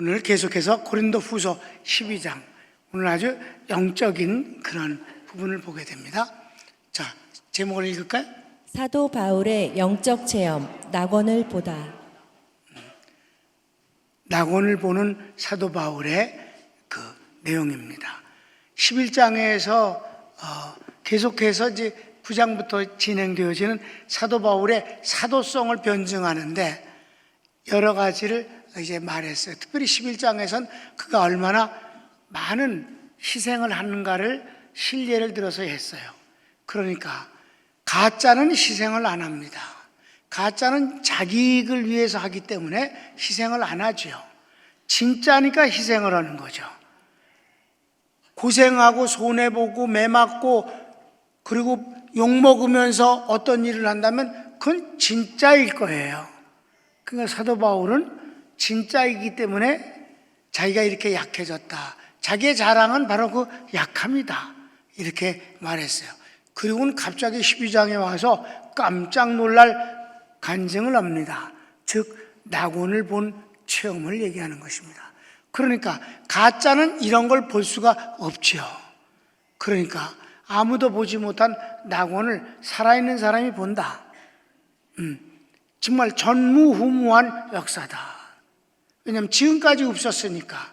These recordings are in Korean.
오늘 계속해서 고린도후서 12장, 오늘 아주 영적인 그런 부분을 보게 됩니다. 자, 제목을 읽을까요? 사도 바울의 영적 체험, 낙원을 보다. 낙원을 보는 사도 바울의 그 내용입니다. 11장에서 계속해서 이제 9장부터 진행되어지는 사도 바울의 사도성을 변증하는데 여러 가지를 이제 말했어요. 특별히 11장에서는 그가 얼마나 많은 희생을 하는가를 실례를 들어서 했어요. 그러니까 가짜는 희생을 안 합니다. 가짜는 자기 이익을 위해서 하기 때문에 희생을 안 하죠. 진짜니까 희생을 하는 거죠. 고생하고 손해보고 매맞고 그리고 욕먹으면서 어떤 일을 한다면 그건 진짜일 거예요. 그러니까 사도 바울은 진짜이기 때문에 자기가 이렇게 약해졌다. 자기의 자랑은 바로 그 약함이다. 이렇게 말했어요. 그리고는 갑자기 12장에 와서 깜짝 놀랄 간증을 합니다. 즉 낙원을 본 체험을 얘기하는 것입니다. 그러니까 가짜는 이런 걸 볼 수가 없죠. 그러니까 아무도 보지 못한 낙원을 살아있는 사람이 본다. 정말 전무후무한 역사다. 왜냐하면 지금까지 없었으니까.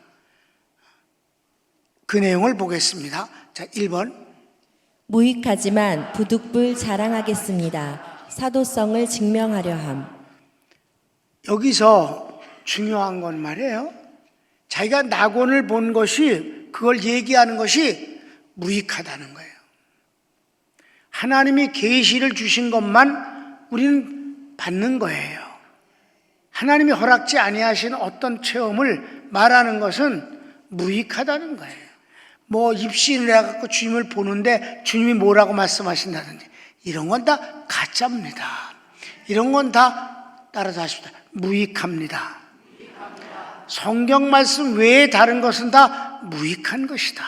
그 내용을 보겠습니다. 자, 1번. 무익하지만 부득불 자랑하겠습니다. 사도성을 증명하려 함. 여기서 중요한 건 말이에요. 자기가 낙원을 본 것이, 그걸 얘기하는 것이 무익하다는 거예요. 하나님이 계시를 주신 것만 우리는 받는 거예요. 하나님이 허락지 아니하신 어떤 체험을 말하는 것은 무익하다는 거예요. 뭐 입신을 해갖고 주님을 보는데 주님이 뭐라고 말씀하신다든지 이런 건 다 가짜입니다. 이런 건 다 따라서 하십시다. 무익합니다. 성경 말씀 외에 다른 것은 다 무익한 것이다.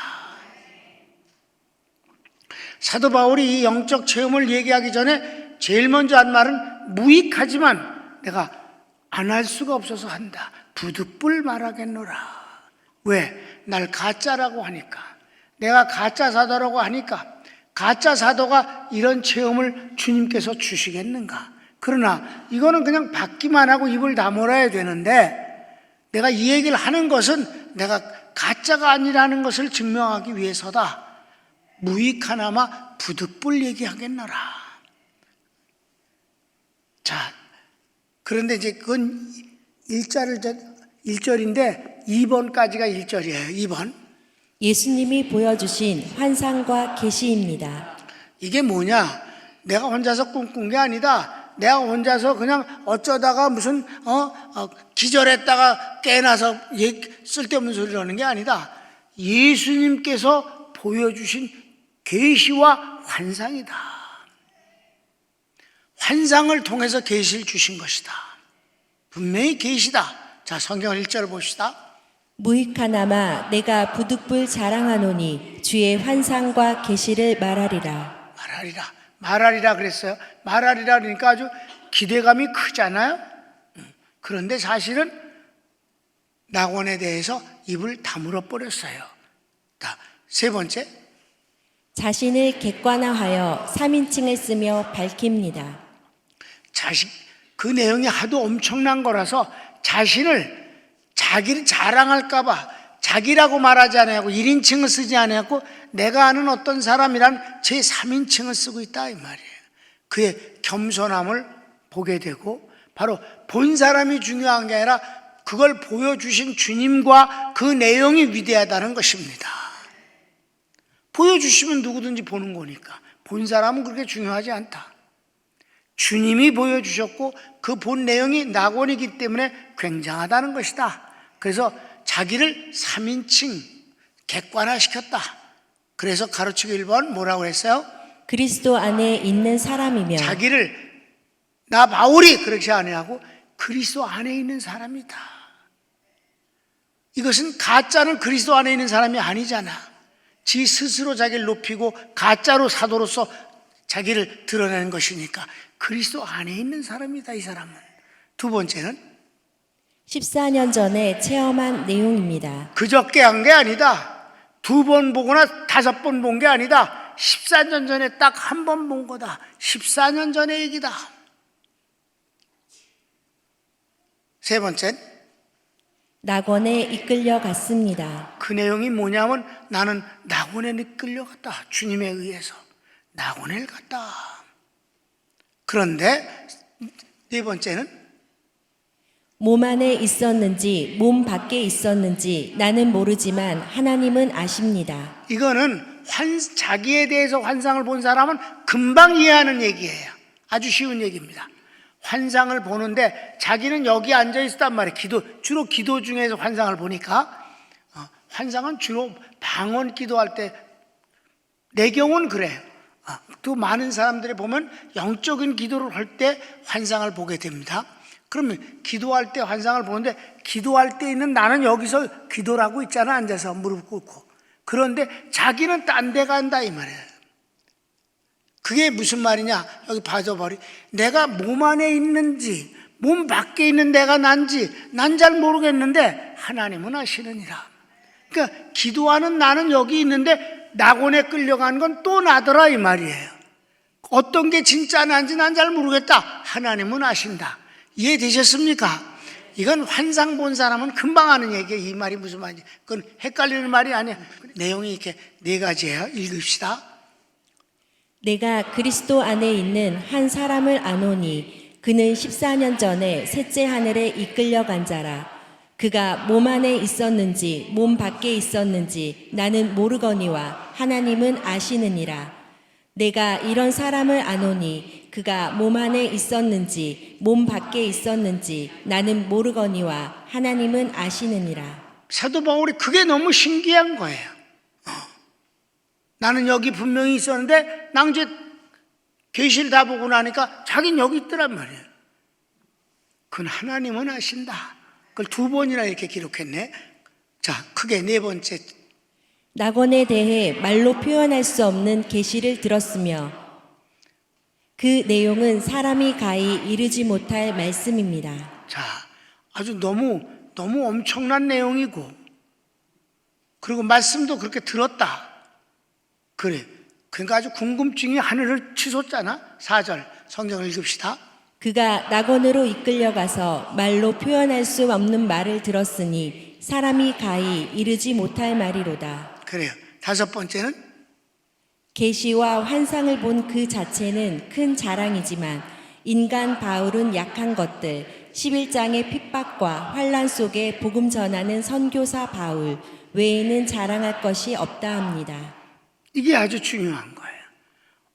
사도 바울이 이 영적 체험을 얘기하기 전에 제일 먼저 한 말은 무익하지만 내가 안 할 수가 없어서 한다. 부득불 말하겠노라. 왜? 날 가짜라고 하니까. 내가 가짜 사도라고 하니까. 가짜 사도가 이런 체험을 주님께서 주시겠는가? 그러나 이거는 그냥 받기만 하고 입을 다물어야 되는데 내가 이 얘기를 하는 것은 내가 가짜가 아니라는 것을 증명하기 위해서다. 무익하나마 부득불 얘기하겠노라. 자, 그런데 이제 그건 1절인데 2번까지가 1절이에요. 2번. 예수님이 보여주신 환상과 계시입니다. 이게 뭐냐? 내가 혼자서 꿈꾼 게 아니다. 내가 혼자서 그냥 어쩌다가 무슨 기절했다가 깨나서 쓸데없는 소리를 하는 게 아니다. 예수님께서 보여주신 계시와 환상이다. 환상을 통해서 계시를 주신 것이다. 분명히 계시다. 자, 성경 1절 봅시다. 무익하나마 내가 부득불 자랑하노니 주의 환상과 계시를 말하리라. 말하리라 그랬어요. 말하리라 그러니까 아주 기대감이 크잖아요. 그런데 사실은 낙원에 대해서 입을 다물어 버렸어요. 자, 세 번째. 자신을 객관화하여 3인칭을 쓰며 밝힙니다. 그 내용이 하도 엄청난 거라서 자기를 자랑할까봐 자기라고 말하지 않고 1인칭을 쓰지 않고 내가 아는 어떤 사람이란 제 3인칭을 쓰고 있다 이 말이에요. 그의 겸손함을 보게 되고 바로 본 사람이 중요한 게 아니라 그걸 보여주신 주님과 그 내용이 위대하다는 것입니다. 보여주시면 누구든지 보는 거니까 본 사람은 그렇게 중요하지 않다. 주님이 보여주셨고 그 본 내용이 낙원이기 때문에 굉장하다는 것이다. 그래서 자기를 3인칭 객관화시켰다. 그래서 가르치고 1번 뭐라고 했어요? 그리스도 안에 있는 사람이며 자기를 나 바울이 그렇게 안 하고 그리스도 안에 있는 사람이다. 이것은 가짜는 그리스도 안에 있는 사람이 아니잖아. 지 스스로 자기를 높이고 가짜로 사도로서 자기를 드러내는 것이니까 그리스도 안에 있는 사람이다. 이 사람은. 두 번째는 14년 전에 체험한 내용입니다. 그저께 한 게 아니다. 2번 보거나 5번 본 게 아니다. 14년 전에 딱 한 번 본 거다. 14년 전의 얘기다. 세 번째, 낙원에 이끌려 갔습니다. 그 내용이 뭐냐면 나는 낙원에 이끌려갔다. 주님에 의해서 낙원에 갔다. 그런데 네 번째는 몸 안에 있었는지 몸 밖에 있었는지 나는 모르지만 하나님은 아십니다. 이거는 자기에 대해서 환상을 본 사람은 금방 이해하는 얘기예요. 아주 쉬운 얘기입니다. 환상을 보는데 자기는 여기 앉아 있었단 말이에요. 주로 기도 중에서 환상을 보니까 환상은 주로 방언 기도할 때, 내 경우는 그래요. 또 많은 사람들이 보면 영적인 기도를 할 때 환상을 보게 됩니다. 그러면 기도할 때 환상을 보는데 기도할 때 있는 나는 여기서 기도를 하고 있잖아, 앉아서 무릎 꿇고. 그런데 자기는 딴 데 간다 이 말이에요. 그게 무슨 말이냐? 여기 봐줘버리. 내가 몸 안에 있는지 몸 밖에 있는 내가 난지 난 잘 모르겠는데 하나님은 아시느니라. 그러니까 기도하는 나는 여기 있는데 낙원에 끌려가는 건 또 나더라 이 말이에요. 어떤 게 진짜 난지 난 잘 모르겠다. 하나님은 아신다. 이해되셨습니까? 이건 환상 본 사람은 금방 아는 얘기예요. 이 말이 무슨 말인지. 그건 헷갈리는 말이 아니에요. 내용이 이렇게 4가지예요. 읽읍시다. 내가 그리스도 안에 있는 한 사람을 아노니 그는 14년 전에 셋째 하늘에 이끌려 간 자라. 그가 몸 안에 있었는지 몸 밖에 있었는지 나는 모르거니와 하나님은 아시느니라. 내가 이런 사람을 아노니 그가 몸 안에 있었는지 몸 밖에 있었는지 나는 모르거니와 하나님은 아시느니라. 사도 바울이 그게 너무 신기한 거예요. 나는 여기 분명히 있었는데 난 이제 계시를 다 보고 나니까 자긴 여기 있더란 말이에요. 그건 하나님은 아신다. 그걸 2번이나 이렇게 기록했네. 자, 크게 4번째. 낙원에 대해 말로 표현할 수 없는 계시를 들었으며 그 내용은 사람이 가히 이르지 못할 말씀입니다. 자, 아주 너무 엄청난 내용이고, 그리고 말씀도 그렇게 들었다. 그래. 그러니까 아주 궁금증이 하늘을 치솟잖아. 4절 성경을 읽읍시다. 그가 낙원으로 이끌려가서 말로 표현할 수 없는 말을 들었으니 사람이 가히 이르지 못할 말이로다. 그래요. 5번째는 계시와 환상을 본 그 자체는 큰 자랑이지만 인간 바울은 약한 것들 11장의 핍박과 환난 속에 복음 전하는 선교사 바울 외에는 자랑할 것이 없다 합니다. 이게 아주 중요한 거예요.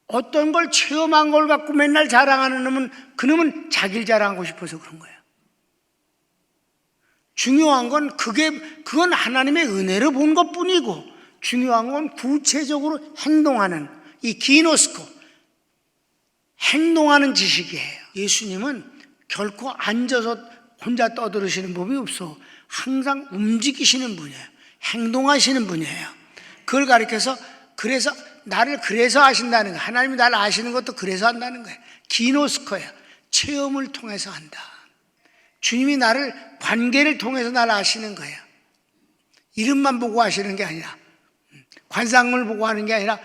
어떤 걸 체험한 걸 갖고 맨날 자랑하는 놈은 그놈은 자기를 자랑하고 싶어서 그런 거예요. 중요한 건 그건 하나님의 은혜로 본 것뿐이고, 중요한 건 구체적으로 행동하는 이 기노스코, 행동하는 지식이에요. 예수님은 결코 앉아서 혼자 떠들으시는 법이 없어. 항상 움직이시는 분이에요. 행동하시는 분이에요. 그걸 가리켜서 그래서 나를 그래서 아신다는 거예요. 하나님이 나를 아시는 것도 그래서 한다는 거예요. 기노스코예요. 체험을 통해서 한다. 주님이 나를 관계를 통해서 나를 아시는 거예요. 이름만 보고 아시는 게 아니라, 관상을 보고 하는 게 아니라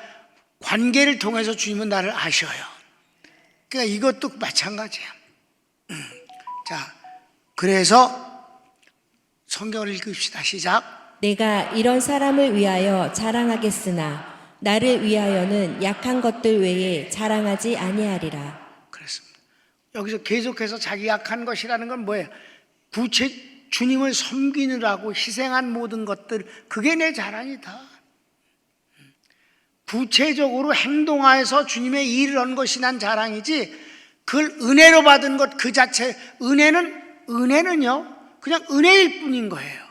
관계를 통해서 주님은 나를 아셔요. 그러니까 이것도 마찬가지예요. 자, 그래서 성경을 읽읍시다. 시작. 내가 이런 사람을 위하여 자랑하겠으나 나를 위하여는 약한 것들 외에 자랑하지 아니하리라. 그렇습니다. 여기서 계속해서 자기 약한 것이라는 건 뭐예요? 주님을 섬기느라고 희생한 모든 것들, 그게 내 자랑이다. 구체적으로 행동하여서 주님의 일을 한 것이 난 자랑이지, 그걸 은혜로 받은 것 그 자체, 은혜는요 그냥 은혜일 뿐인 거예요.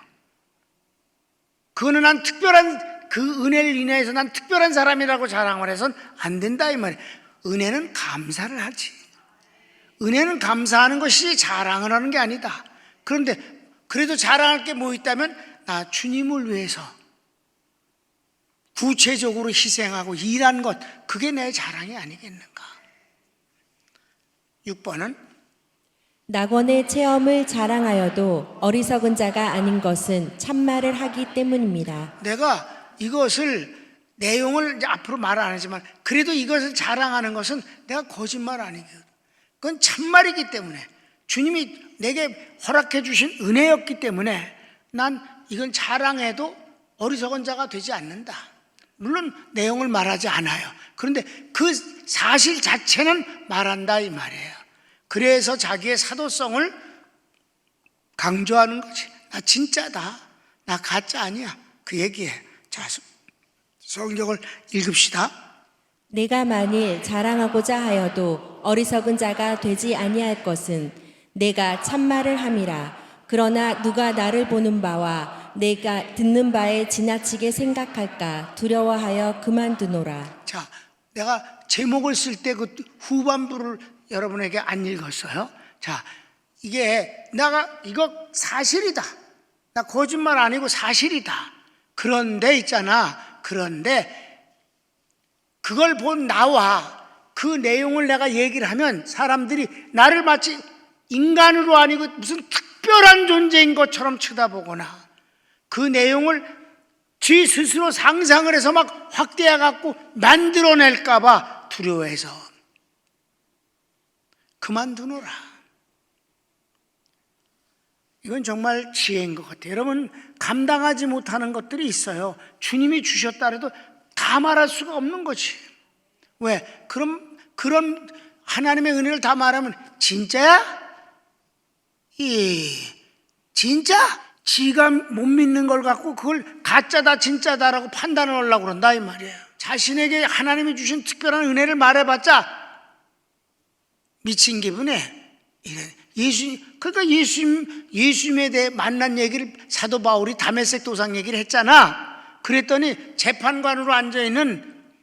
그거는 난 특별한, 그 은혜를 인해서 난 특별한 사람이라고 자랑을 해서는 안 된다 이 말이에요. 은혜는 감사를 하지. 은혜는 감사하는 것이 자랑을 하는 게 아니다. 그런데 그래도 자랑할 게 뭐 있다면 나 주님을 위해서 구체적으로 희생하고 일한 것, 그게 내 자랑이 아니겠는가. 6번은 낙원의 체험을 자랑하여도 어리석은 자가 아닌 것은 참말을 하기 때문입니다. 내가 이것을 내용을 이제 앞으로 말 안 하지만 그래도 이것을 자랑하는 것은 내가 거짓말 아니거든. 그건 참말이기 때문에 주님이 내게 허락해 주신 은혜였기 때문에 난 이건 자랑해도 어리석은 자가 되지 않는다. 물론 내용을 말하지 않아요. 그런데 그 사실 자체는 말한다 이 말이에요. 그래서 자기의 사도성을 강조하는 거지. 나 진짜다. 나 가짜 아니야. 그 얘기해. 자, 성경을 읽읍시다. 내가 만일 자랑하고자 하여도 어리석은 자가 되지 아니할 것은 내가 참말을 함이라. 그러나 누가 나를 보는 바와 내가 듣는 바에 지나치게 생각할까 두려워하여 그만두노라. 자, 내가 제목을 쓸 때 그 후반부를 여러분에게 안 읽었어요. 자, 이거 사실이다. 나 거짓말 아니고 사실이다. 그런데 있잖아. 그런데 그걸 본 나와 그 내용을 내가 얘기를 하면 사람들이 나를 마치 인간으로 아니고 무슨 특별한 존재인 것처럼 쳐다보거나 그 내용을 지 스스로 상상을 해서 막 확대해 갖고 만들어낼까봐 두려워해서 그만두노라. 이건 정말 지혜인 것 같아요. 여러분 감당하지 못하는 것들이 있어요. 주님이 주셨다 해도 다 말할 수가 없는 거지. 왜? 그런 하나님의 은혜를 다 말하면 진짜야? 진짜? 지가 못 믿는 걸 갖고 그걸 가짜다 진짜다라고 판단을 하려고 그런다 이 말이에요. 자신에게 하나님이 주신 특별한 은혜를 말해봤자 미친 기분에 그러니까 예수님에 대해 만난 얘기를 사도 바울이 다메섹 도상 얘기를 했잖아. 그랬더니 재판관으로 앉아있는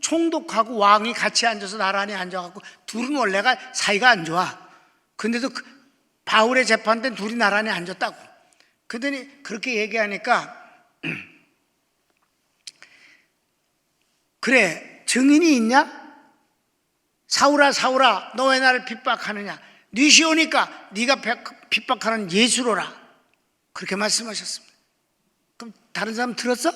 총독하고 왕이 같이 앉아서 나란히 앉아갖고 둘은 원래가 사이가 안 좋아. 근데도 바울의 재판 때는 둘이 나란히 앉았다고. 그랬더니 그렇게 얘기하니까 그래 증인이 있냐? 사울아 사울아 너 왜 나를 핍박하느냐? 네 시오니까 네가 핍박하는 예수로라. 그렇게 말씀하셨습니다. 그럼 다른 사람 들었어?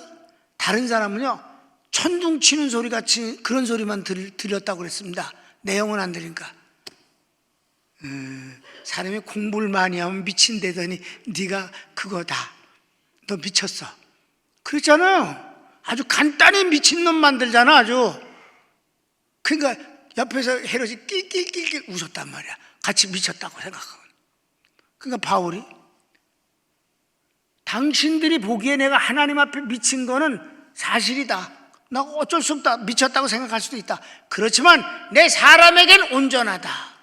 다른 사람은요 천둥 치는 소리 같이 그런 소리만 들렸다고 그랬습니다. 내용은 안 들으니까 사람이 공부를 많이 하면 미친대더니 네가 그거다. 너 미쳤어. 그랬잖아요. 아주 간단히 미친놈 만들잖아 아주. 그러니까 옆에서 헤롯이 낄낄낄낄 웃었단 말이야. 같이 미쳤다고 생각하고. 그러니까 바울이 당신들이 보기에 내가 하나님 앞에 미친 거는 사실이다. 나 어쩔 수 없다. 미쳤다고 생각할 수도 있다. 그렇지만 내 사람에겐 온전하다.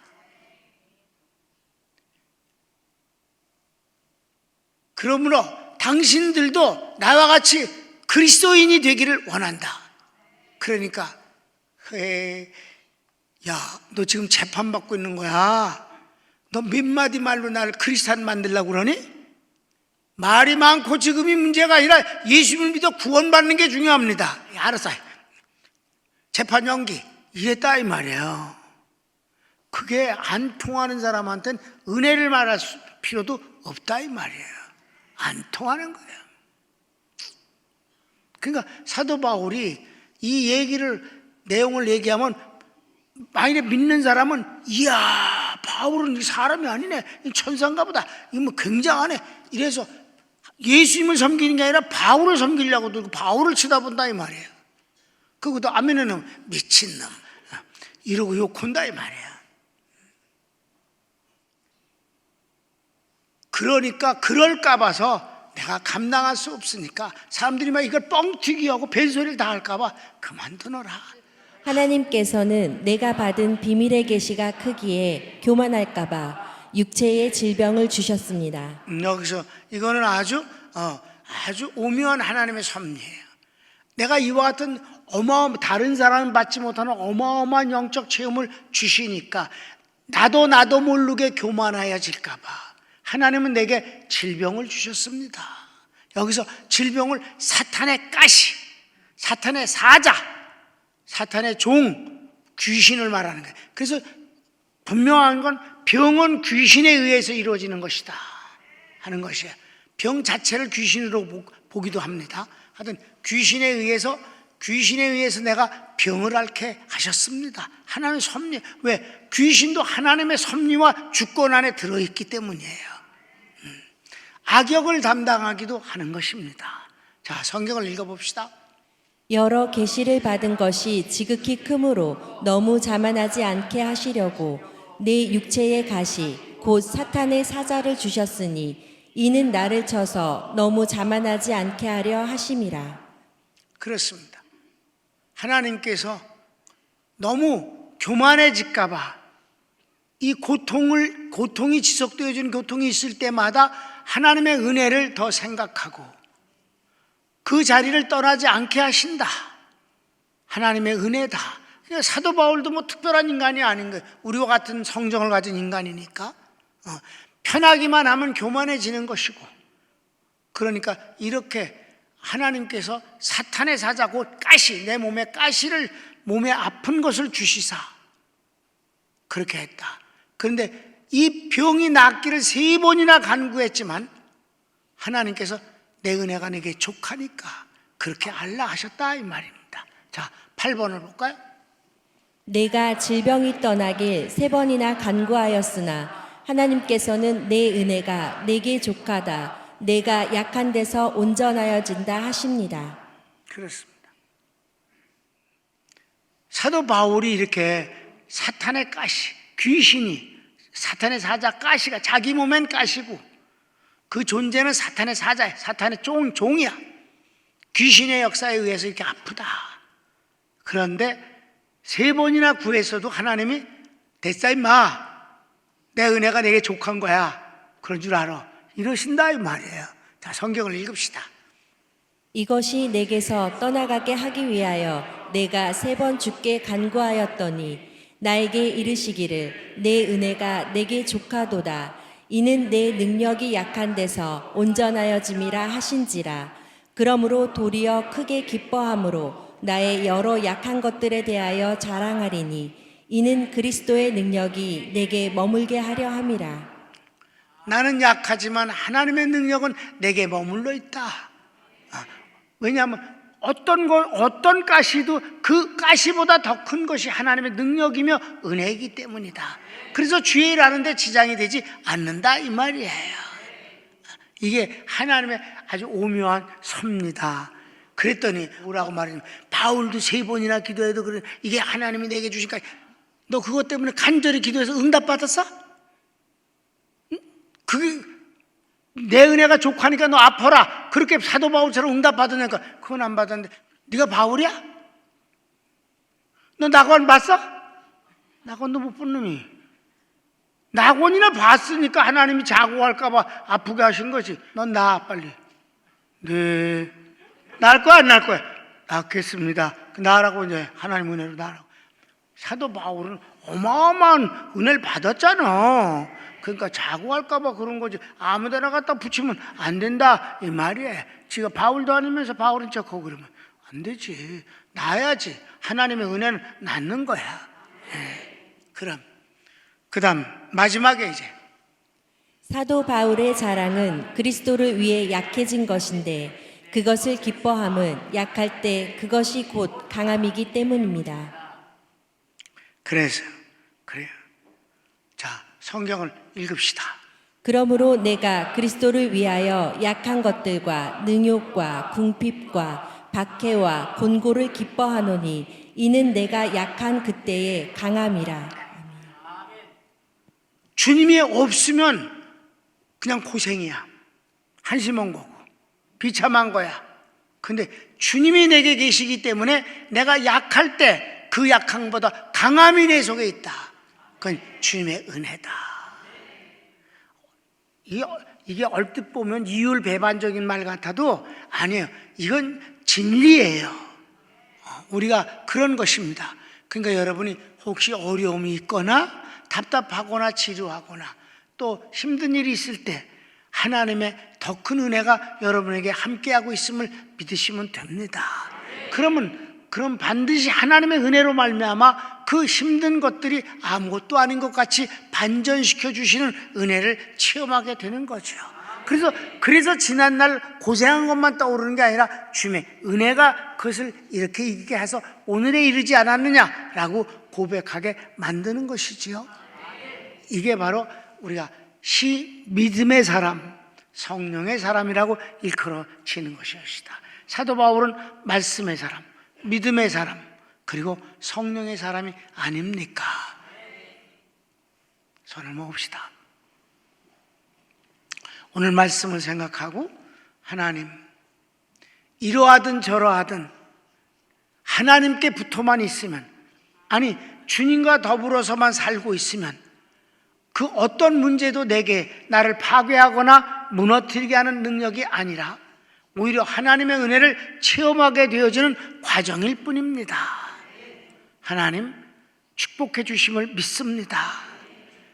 그러므로 당신들도 나와 같이 그리스도인이 되기를 원한다. 그러니까 야, 너 지금 재판받고 있는 거야. 너 몇 마디 말로 나를 크리스찬 만들려고 그러니? 말이 많고 지금이 문제가 아니라 예수님을 믿어 구원받는 게 중요합니다. 알았어. 재판 연기 이랬다 이 말이에요. 그게 안 통하는 사람한테는 은혜를 말할 필요도 없다 이 말이에요. 안 통하는 거예요. 그러니까 사도 바울이 이 내용을 얘기하면 만약에 믿는 사람은 이야 바울은 이 사람이 아니네, 이 천사인가 보다, 이 뭐 굉장하네 이래서 예수님을 섬기는 게 아니라 바울을 섬기려고 바울을 쳐다본다 이 말이에요. 그것도 아멘은 미친놈 이러고 욕한다 이 말이에요. 그러니까 그럴까 봐서 내가 감당할 수 없으니까 사람들이 막 이걸 뻥튀기하고 벤소리를 다 할까 봐 그만두노라. 하나님께서는 내가 받은 비밀의 계시가 크기에 교만할까 봐 육체의 질병을 주셨습니다. 여기서 이거는 아주 오묘한 하나님의 섭리예요. 내가 이와 같은 다른 사람은 받지 못하는 어마어마한 영적 체험을 주시니까 나도 모르게 교만하여질까 봐 하나님은 내게 질병을 주셨습니다. 여기서 질병을 사탄의 가시, 사탄의 사자, 사탄의 종, 귀신을 말하는 거예요. 그래서 분명한 건 병은 귀신에 의해서 이루어지는 것이다 하는 것이에요. 병 자체를 귀신으로 보기도 합니다. 하여튼 귀신에 의해서 내가 병을 앓게 하셨습니다. 하나님의 섭리. 왜? 귀신도 하나님의 섭리와 주권 안에 들어있기 때문이에요. 악역을 담당하기도 하는 것입니다. 자, 성경을 읽어봅시다. 여러 계시를 받은 것이 지극히 크므로 너무 자만하지 않게 하시려고 내 육체의 가시 곧 사탄의 사자를 주셨으니 이는 나를 쳐서 너무 자만하지 않게 하려 하심이라. 그렇습니다. 하나님께서 너무 교만해질까 봐 이 고통이 지속되어지는 고통이 있을 때마다 하나님의 은혜를 더 생각하고 그 자리를 떠나지 않게 하신다. 하나님의 은혜다. 그러니까 사도 바울도 뭐 특별한 인간이 아닌 거예요. 우리와 같은 성정을 가진 인간이니까 편하기만 하면 교만해지는 것이고, 그러니까 이렇게 하나님께서 사탄의 사자 곧 가시, 내 몸에 가시를, 몸에 아픈 것을 주시사 그렇게 했다. 그런데 이 병이 낫기를 3번이나 간구했지만 하나님께서 내 은혜가 내게 족하니까 그렇게 알라 하셨다 이 말입니다. 자, 8번을 볼까요? 내가 질병이 떠나길 3번이나 간구하였으나 하나님께서는 내 은혜가 내게 족하다, 내가 약한 데서 온전하여진다 하십니다. 그렇습니다. 사도 바울이 이렇게 사탄의 가시, 귀신이, 사탄의 사자 가시가 자기 몸엔 가시고 그 존재는 사탄의 사자야, 사탄의 종이야. 귀신의 역사에 의해서 이렇게 아프다. 그런데 3번이나 구했어도 하나님이 됐어 임마, 내 은혜가 내게 족한 거야, 그런 줄 알아, 이러신다 이 말이에요. 자, 성경을 읽읍시다. 이것이 내게서 떠나가게 하기 위하여 내가 3번 주께 간구하였더니 나에게 이르시기를 내 은혜가 내게 족하도다. 이는 내 능력이 약한 데서 온전하여짐이라 하신지라. 그러므로 도리어 크게 기뻐함으로 나의 여러 약한 것들에 대하여 자랑하리니 이는 그리스도의 능력이 내게 머물게 하려 함이라. 나는 약하지만 하나님의 능력은 내게 머물러 있다. 왜냐하면 어떤 가시도 그 가시보다 더 큰 것이 하나님의 능력이며 은혜이기 때문이다. 그래서 주의 일 하는데 지장이 되지 않는다 이 말이에요. 이게 하나님의 아주 오묘한 섭리다. 그랬더니 뭐라고 말하냐면, 바울도 3번이나 기도해도 그래, 이게 하나님이 내게 주시니까 너 그것 때문에 간절히 기도해서 응답받았어? 그게 내 은혜가 족하니까 너 아파라, 그렇게 사도 바울처럼 응답받으니까 그건 안 받았는데, 네가 바울이야? 너 낙원 봤어? 낙원도 못 본 놈이 낙원이나 봤으니까 하나님이 자고할까 봐 아프게 하신 거지. 넌 나 빨리. 네, 날 거야 안 날 거야? 낫겠습니다. 나라고, 이제 하나님 은혜로 나라고. 사도 바울은 어마어마한 은혜를 받았잖아. 그러니까 자고할까 봐 그런 거지. 아무데나 갖다 붙이면 안 된다 이 말이에요. 지가 바울도 아니면서 바울인 척하고 그러면 안 되지. 나야지. 하나님의 은혜는 낫는 거야. 그럼 그 다음 마지막에 이제 사도 바울의 자랑은 그리스도를 위해 약해진 것인데 그것을 기뻐함은 약할 때 그것이 곧 강함이기 때문입니다. 그래서 그래요. 자, 성경을 읽읍시다. 그러므로 내가 그리스도를 위하여 약한 것들과 능욕과 궁핍과 박해와 곤고를 기뻐하노니 이는 내가 약한 그때의 강함이라. 주님이 없으면 그냥 고생이야. 한심한 거고 비참한 거야. 근데 주님이 내게 계시기 때문에 내가 약할 때 그 약함보다 강함이 내 속에 있다. 그건 주님의 은혜다. 이게 얼핏 보면 이율배반적인 말 같아도 아니에요. 이건 진리예요. 우리가 그런 것입니다. 그러니까 여러분이 혹시 어려움이 있거나 답답하거나 지루하거나 또 힘든 일이 있을 때 하나님의 더 큰 은혜가 여러분에게 함께하고 있음을 믿으시면 됩니다. 그럼 반드시 하나님의 은혜로 말미암아 그 힘든 것들이 아무것도 아닌 것 같이 반전시켜 주시는 은혜를 체험하게 되는 거죠. 그래서 지난날 고생한 것만 떠오르는 게 아니라 주님의 은혜가 그것을 이렇게 이기게 해서 오늘에 이르지 않았느냐라고 고백하게 만드는 것이지요. 이게 바로 우리가 믿음의 사람, 성령의 사람이라고 일컬어지는 것이었다. 사도 바울은 말씀의 사람, 믿음의 사람, 그리고 성령의 사람이 아닙니까? 손을 모읍시다. 오늘 말씀을 생각하고 하나님, 이러하든 저러하든 하나님께 붙어만 있으면, 아니 주님과 더불어서만 살고 있으면 그 어떤 문제도 내게 나를 파괴하거나 무너뜨리게 하는 능력이 아니라 오히려 하나님의 은혜를 체험하게 되어지는 과정일 뿐입니다. 하나님 축복해 주심을 믿습니다.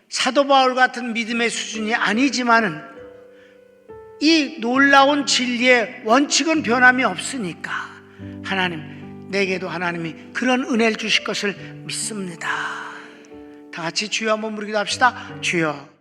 사도 바울 같은 믿음의 수준이 아니지만은 이 놀라운 진리의 원칙은 변함이 없으니까 하나님, 내게도 하나님이 그런 은혜를 주실 것을 믿습니다. 다 같이 주여 한번 부르기도 합시다. 주여.